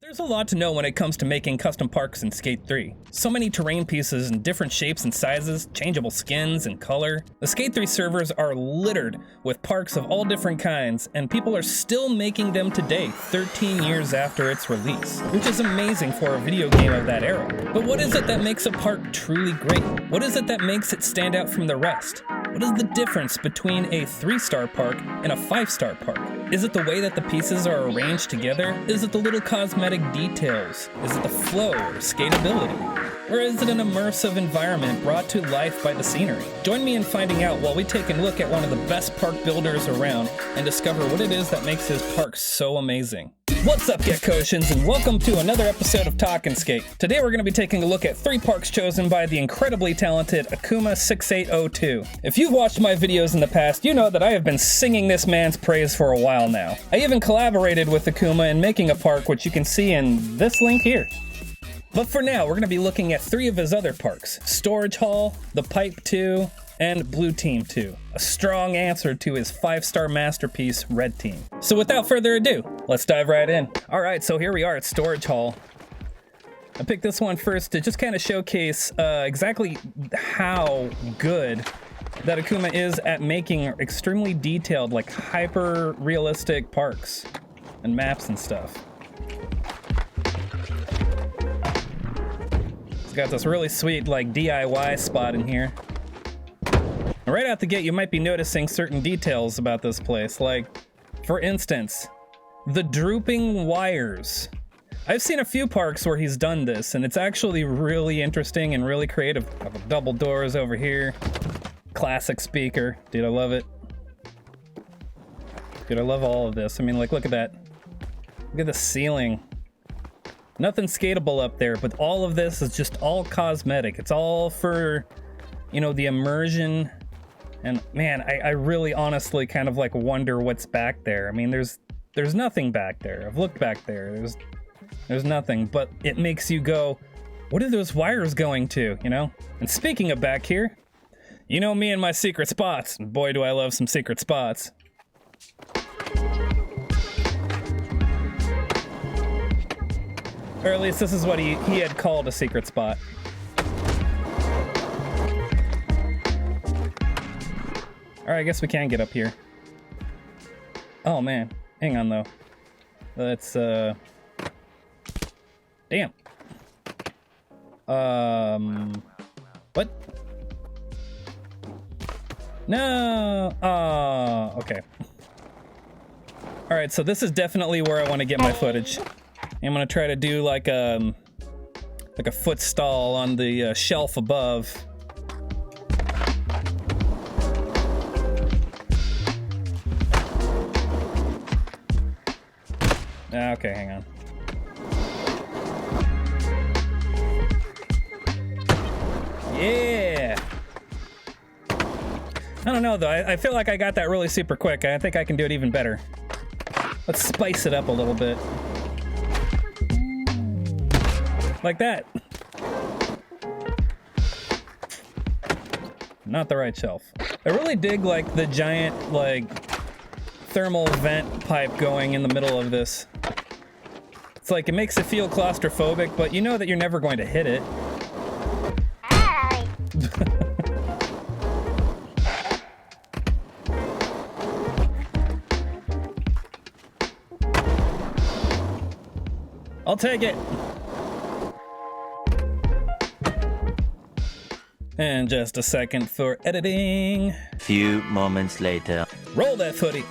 There's a lot to know when it comes to making custom parks in Skate 3. So many terrain pieces in different shapes and sizes, changeable skins and color. The Skate 3 servers are littered with parks of all different kinds, and people are still making them today, 13 years after its release, which is amazing for a video game of that era. But what is it that makes a park truly great? What is it that makes it stand out from the rest? What is the difference between a 3-star park and a 5-star park? Is it the way that the pieces are arranged together? Is it the little cosmetic details? Is it the flow or skateability? Or is it an immersive environment brought to life by the scenery? Join me in finding out while we take a look at one of the best park builders around and discover what it is that makes his park so amazing. What's up, Gekkotians, and welcome to another episode of Talkin' Skate. Today we're going to be taking a look at 3 parks chosen by the incredibly talented AKuma6802. If you've watched my videos in the past, you know that I have been singing this man's praise for a while now. I even collaborated with Akuma in making a park, which you can see in this link here. But for now, we're going to be looking at 3 of his other parks: Storage Hall, the Pipe 2, and Blue Team 2, a strong answer to his 5-star masterpiece, Red Team. So without further ado, let's dive right in. All right, so here we are at Storage Hall. I picked this one first to just kind of showcase exactly how good that Akuma is at making extremely detailed, like hyper-realistic parks and maps and stuff. It's got this really sweet, like, DIY spot in here. Right out the gate, you might be noticing certain details about this place, like, for instance, the drooping wires. I've seen a few parks where he's done this, and it's actually really interesting and really creative. Double doors over here. Classic speaker. Dude, I love it. Dude, I love all of this. I mean, like, look at that. Look at the ceiling. Nothing skatable up there, but all of this is just all cosmetic. It's all for, you know, the immersion. And man, I really honestly kind of like wonder what's back there. I mean, there's nothing back there. I've looked back there. There's nothing, but it makes you go, what are those wires going to, you know? And speaking of back here, you know me and my secret spots. Boy, do I love some secret spots. Or at least this is what he had called a secret spot. Alright, I guess we can get up here. Oh man, hang on though. Let's damn. What? No. Okay. Alright, so this is definitely where I want to get my footage. I'm gonna try to do like a foot stall on the shelf above. Okay, hang on. Yeah! I don't know though, I feel like I got that really super quick. I think I can do it even better. Let's spice it up a little bit. Like that. Not the right shelf. I really dig like the giant like thermal vent pipe going in the middle of this. It's like it makes it feel claustrophobic, but you know that you're never going to hit it. I'll take it. And just a second for editing. Few moments later. Roll that footy.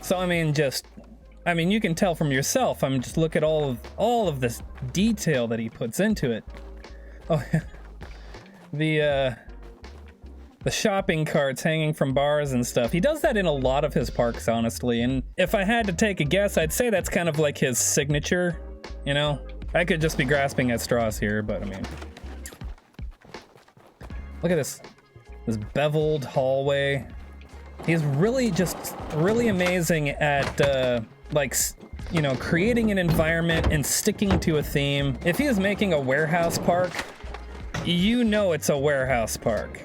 So I mean, you can tell from yourself. I mean, just look at all of this detail that he puts into it. Oh, the shopping carts hanging from bars and stuff. He does that in a lot of his parks, honestly. And if I had to take a guess, I'd say that's kind of like his signature, you know? I could just be grasping at straws here, but I mean, look at this beveled hallway. He's really amazing at like, you know, creating an environment and sticking to a theme. If he was making a warehouse park, you know it's a warehouse park.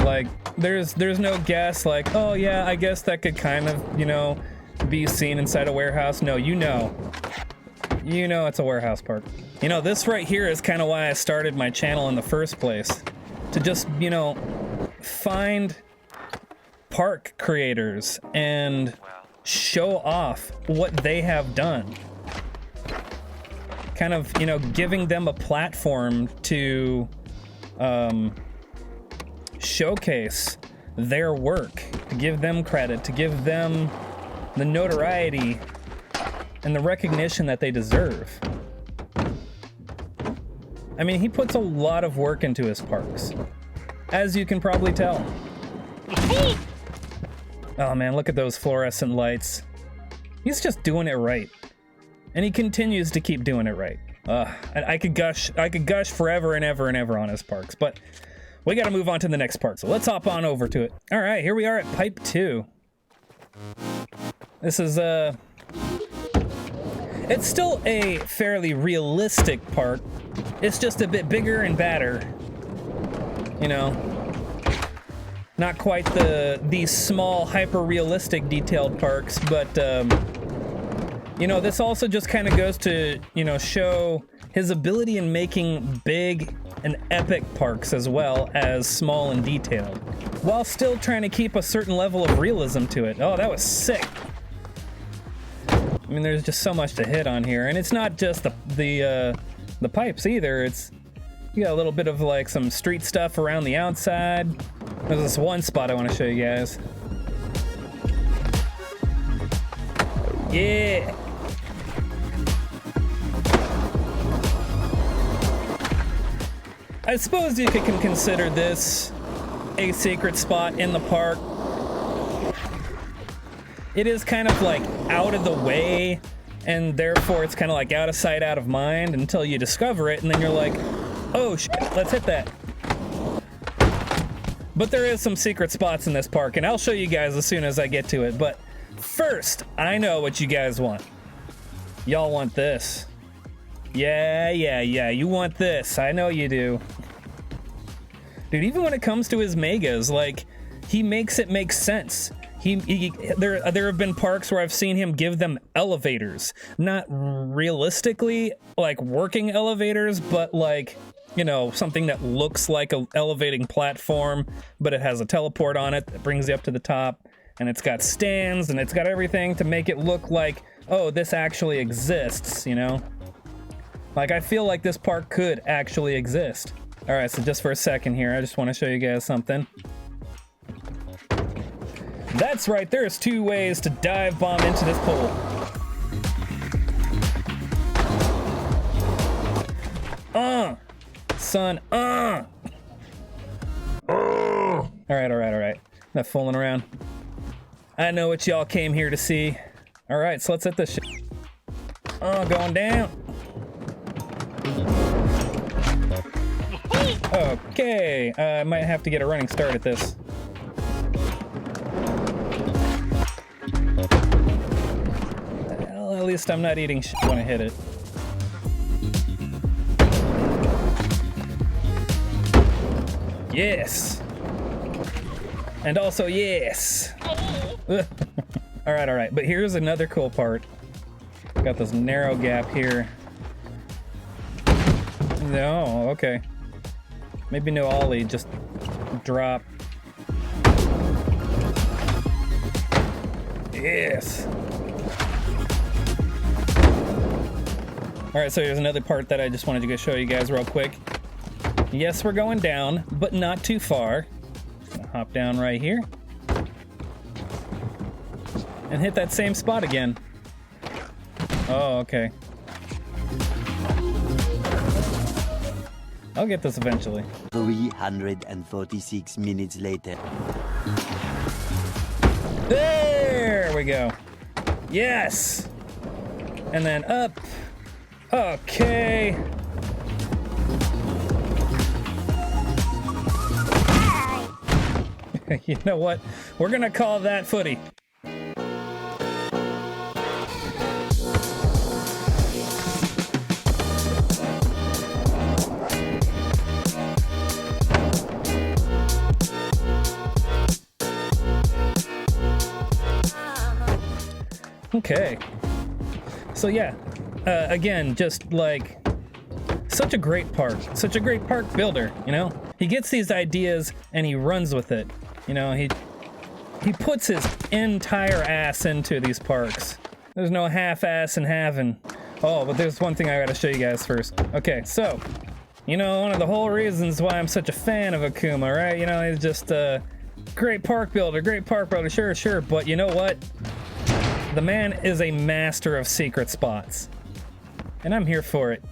Like, there's no guess, like, oh yeah, I guess that could kind of, you know, be seen inside a warehouse. No, you know it's a warehouse park. You know, this right here is kind of why I started my channel in the first place. To just, you know, find park creators and show off what they have done. Kind of, you know, giving them a platform to showcase their work, to give them credit, to give them the notoriety and the recognition that they deserve. I mean, he puts a lot of work into his parks, as you can probably tell. Oh man, look at those fluorescent lights. He's just doing it right. And he continues to keep doing it right. I could gush forever and ever and ever on his parks, but we gotta move on to the next part, so let's hop on over to it. All right, here we are at Pipe 2. This is, it's still a fairly realistic park. It's just a bit bigger and badder. You know, not quite these small, hyper-realistic detailed parks, but, you know, this also just kind of goes to, you know, show his ability in making big and epic parks as well as small and detailed, while still trying to keep a certain level of realism to it. Oh, that was sick. I mean, there's just so much to hit on here, and it's not just the pipes either. You got a little bit of like some street stuff around the outside. There's this one spot I want to show you guys. Yeah. I suppose you can consider this a secret spot in the park. It is kind of like out of the way, and therefore it's kind of like out of sight, out of mind until you discover it, and then you're like, oh shit, let's hit that. But there is some secret spots in this park, and I'll show you guys as soon as I get to it. But first, I know what you guys want. Y'all want this. Yeah, you want this. I know you do. Dude, even when it comes to his megas, like, he makes it make sense. There have been parks where I've seen him give them elevators. Not realistically, like, working elevators, but like, you know, something that looks like an elevating platform, but it has a teleport on it that brings you up to the top, and it's got stands, and it's got everything to make it look like, oh, this actually exists, you know? Like, I feel like this park could actually exist. All right, so just for a second here, I just want to show you guys something. That's right, there's 2 ways to dive bomb into this pool. Son, All right. Not fooling around. I know what y'all came here to see. All right, so let's hit this shit. Going down. Okay, I might have to get a running start at this. Well, at least I'm not eating shit when I hit it. Yes! And also, yes! Alright, but here's another cool part. Got this narrow gap here. No, okay. Maybe no ollie, just drop. Yes! Alright, so here's another part that I just wanted to go show you guys real quick. Yes, we're going down, but not too far. Just gonna hop down right here. And hit that same spot again. Oh, okay. I'll get this eventually. 346 minutes later. There we go. Yes! And then up. Okay. You know what? We're gonna call that footy. Okay. So yeah, again, just like such a great park builder, you know? He gets these ideas and he runs with it. You know, he puts his entire ass into these parks. There's no half-ass and having. Oh, but there's one thing I gotta show you guys first. Okay, so, you know, one of the whole reasons why I'm such a fan of Akuma, right? You know, he's just a great park builder, sure, but you know what? The man is a master of secret spots. And I'm here for it.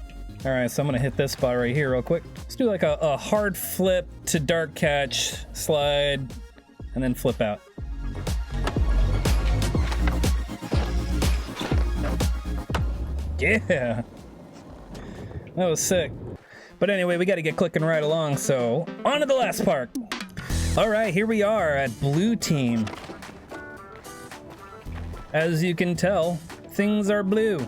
All right, so I'm gonna hit this spot right here real quick. Let's do like a hard flip to dark catch, slide, and then flip out. Yeah, that was sick. But anyway, we gotta get clicking right along, so on to the last park. All right, here we are at Blue Team. As you can tell, things are blue.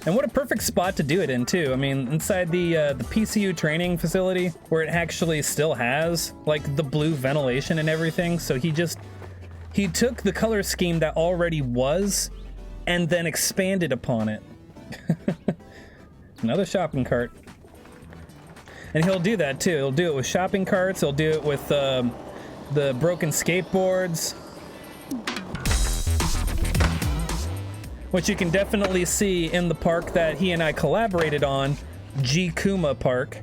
And what a perfect spot to do it in too. I mean, inside the PCU training facility where it actually still has like the blue ventilation and everything. So he took the color scheme that already was and then expanded upon it. Another shopping cart. And he'll do that too. He'll do it with shopping carts. He'll do it with the broken skateboards. Which you can definitely see in the park that he and I collaborated on, Gekkotians Park.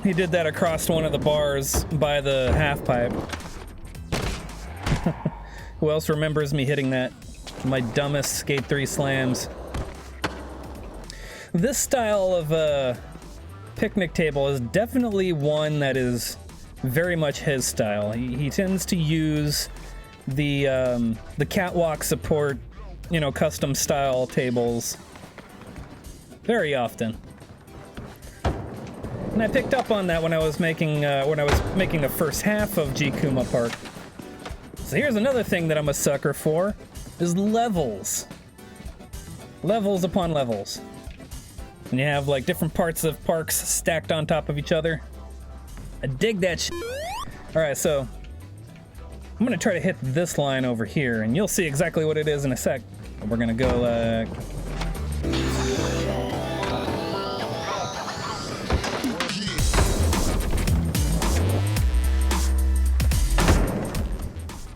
He did that across one of the bars by the half pipe. Who else remembers me hitting that? My dumbest Skate 3 slams. This style of picnic table is definitely one that is very much his style. He tends to use the catwalk support, you know, custom style tables very often. And I picked up on that when I was making the first half of Gekkotians Park. So here's another thing that I'm a sucker for, is levels. Levels upon levels. And you have like different parts of parks stacked on top of each other. I dig that shit. All right, so I'm gonna try to hit this line over here, and you'll see exactly what it is in a sec. We're gonna go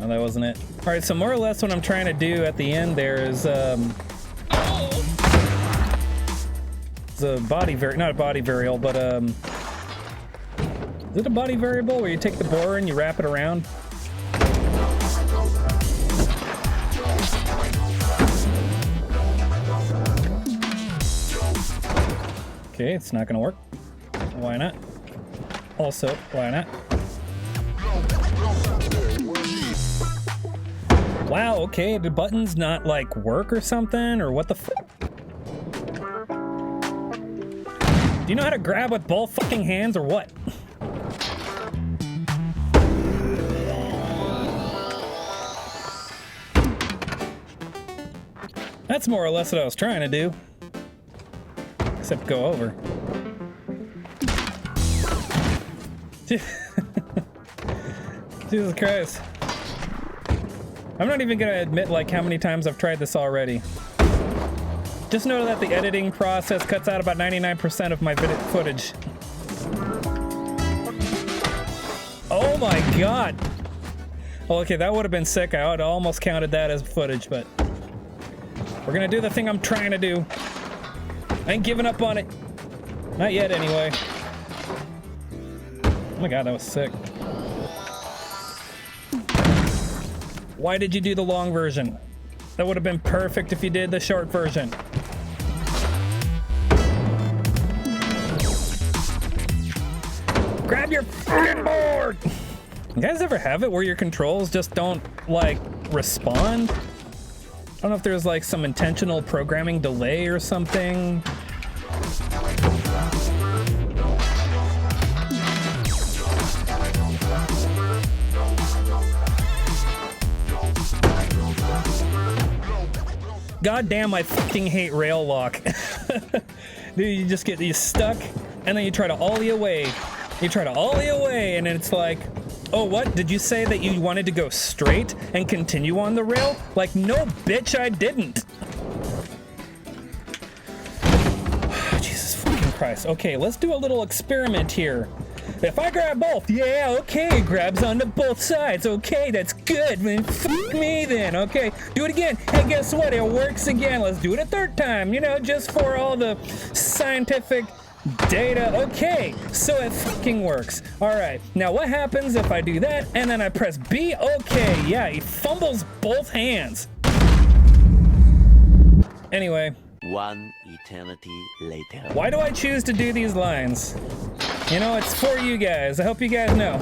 oh, that wasn't it. All right, so more or less what I'm trying to do at the end there is it's a body not a body variable, but is it a body variable where you take the borer and you wrap it around? Okay, it's not gonna work. Why not? Also, why not? Wow, okay, the buttons not like work or something, or what the f? Do you know how to grab with both fucking hands or what? That's more or less what I was trying to do. Except go over. Jesus Christ. I'm not even gonna admit like how many times I've tried this already. Just know that the editing process cuts out about 99% of my footage. Oh my god! Well, okay, that would have been sick. I would almost counted that as footage, but we're gonna do the thing I'm trying to do. I ain't giving up on it. Not yet, anyway. Oh my god, that was sick. Why did you do the long version? That would have been perfect if you did the short version. Grab your fucking board! You guys ever have it where your controls just don't, like, respond? I don't know if there's, like, some intentional programming delay or something. God damn, I fucking hate rail lock. Dude, you just get stuck, and then you try to ollie away. You try to ollie away, and then it's like, Oh, what? Did you say that you wanted to go straight and continue on the rail? Like, no, bitch, I didn't. Jesus fucking Christ. Okay, let's do a little experiment here. If I grab both, yeah, okay, it grabs onto both sides. Okay, that's good. Then fuck me then. Okay, do it again. Hey, guess what? It works again. Let's do it a third time, you know, just for all the scientific data. Okay, so it fucking works. All right, now what happens if I do that and then I press B? Okay, yeah, he fumbles both hands. Anyway. One eternity later. Why do I choose to do these lines? You know, it's for you guys. I hope you guys know.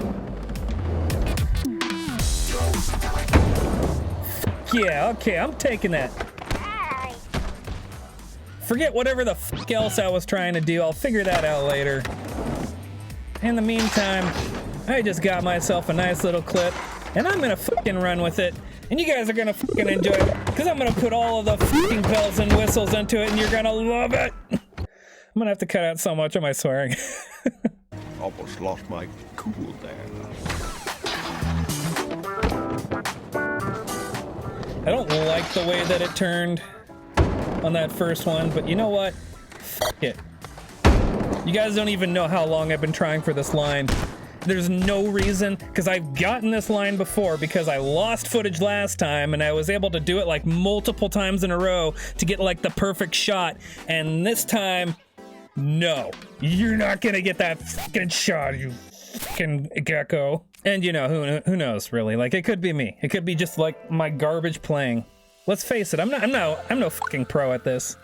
Fuck yeah, okay, I'm taking that. Forget whatever the fuck else I was trying to do. I'll figure that out later. In the meantime, I just got myself a nice little clip, and I'm gonna fucking run with it. And you guys are gonna fucking enjoy it, because I'm gonna put all of the fucking bells and whistles into it, and you're gonna love it. I'm gonna have to cut out so much of my swearing. Almost lost my cool there. I don't like the way that it turned on that first one, but you know what? Fuck it. You guys don't even know how long I've been trying for this line. There's no reason, because I've gotten this line before because I lost footage last time and I was able to do it like multiple times in a row to get like the perfect shot, and this time, no. You're not gonna get that fucking shot, you fucking gecko. And you know, who knows really? Like, it could be me. It could be just like my garbage playing. Let's face it, I'm no fucking pro at this.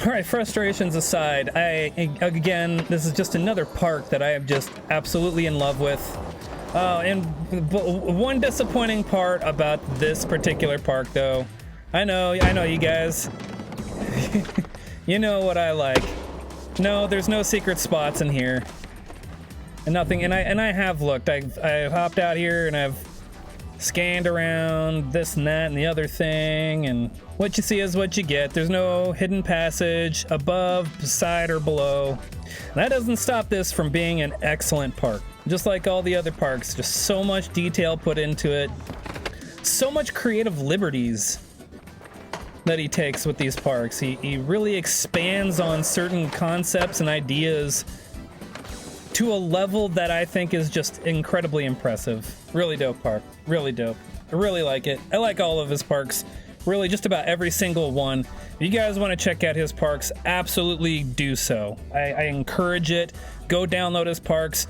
Alright, frustrations aside, again, this is just another park that I am just absolutely in love with. And one disappointing part about this particular park, though, I know you guys, you know what I like. No, there's no secret spots in here, and nothing. And I have looked. I've hopped out here and I've scanned around this and that and the other thing, and what you see is what you get. There's no hidden passage above, beside, or below. And that doesn't stop this from being an excellent park. Just like all the other parks, just so much detail put into it. So much creative liberties that he takes with these parks. He really expands on certain concepts and ideas to a level that I think is just incredibly impressive. Really dope park. Really dope. I really like it. I like all of his parks. Really, just about every single one. If you guys want to check out his parks, absolutely do so. I encourage it. Go download his parks.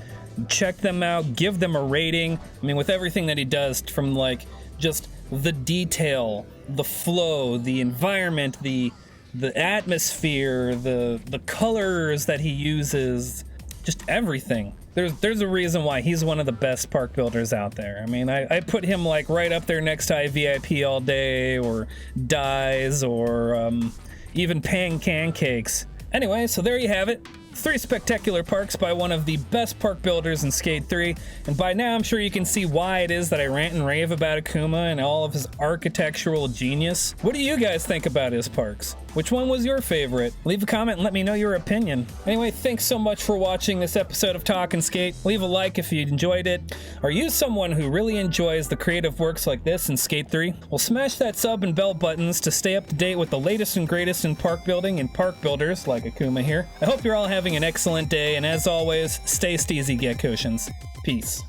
Check them out. Give them a rating. I mean, with everything that he does, from like just the detail, the flow, the environment, the atmosphere, the colors that he uses, just everything. There's a reason why he's one of the best park builders out there. I mean, I put him like right up there next to VIP All Day or Dies or even Pancakes. Anyway, so there you have it. 3 spectacular parks by one of the best park builders in Skate 3, and by now I'm sure you can see why it is that I rant and rave about Akuma and all of his architectural genius. What do you guys think about his parks? Which one was your favorite? Leave a comment and let me know your opinion. Anyway, thanks so much for watching this episode of Talk and Skate. Leave a like if you enjoyed it. Are you someone who really enjoys the creative works like this in Skate 3? Well, smash that sub and bell buttons to stay up to date with the latest and greatest in park building and park builders like Akuma here. I hope you're all having an excellent day, and as always, stay steezy, Gekkotians. Peace.